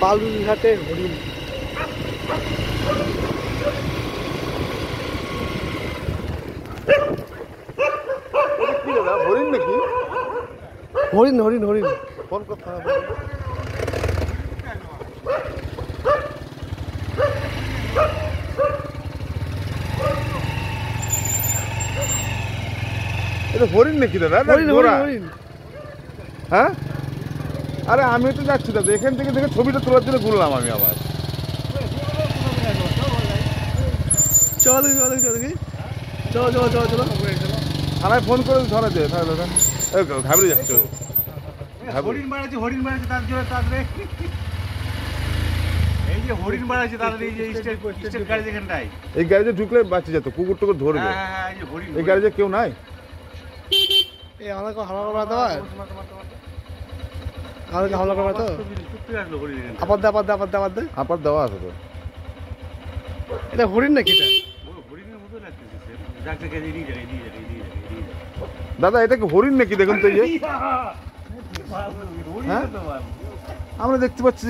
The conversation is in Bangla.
বালুরঘাটে হরিণ। হরিণ নাকি? হরিণ হরিণ হরিণ। ফোন করতে হবে। এটা হরিণ নাকি দাদা? হরিণ হরিণ হরিণ। হ্যাঁ, আরে আমি তো যাচ্ছি দাদা, এখান থেকে দেখে ছবিটা তোলার জন্য ঘুরলাম আমি আবার। চলো চলো চলো কি চলো চলো চলো চলো। থানায় ফোন করে ধরা যায় তাহলে দাদা। ঘাবড়ে যাচ্ছে। হরিণ মারাচ্ছে, হরিণ মারাচ্ছে, তার জন্য তাদের এই যে হরিণ মারাচ্ছে তাদের এই যে স্টেট গাড়ি যেখানটায়, এই গ্যারেজে ঢুকলে বাঁচে যেত, কুকুর টুকুর ধরবে। হ্যাঁ এই যে হরিণ, এই গ্যারেজে কেউ নাই? এই আমাকে হামলা করা দেওয়া, আমাকে হামলা করা তো আপাত দে আপাত দে আপাত দে আপাত দে। আপার দেওয়া আছে তো। এটা হরিণ নাকি? এটা হরিণের মতো লাগতেছে। যাকে নিয়ে যাবে, নিয়ে যাবে, নিয়ে যাবে। দাদা এটা কি হরিণ নাকি দেখুন তো? এই যে হরিণ তো আমরা দেখতে পাচ্ছি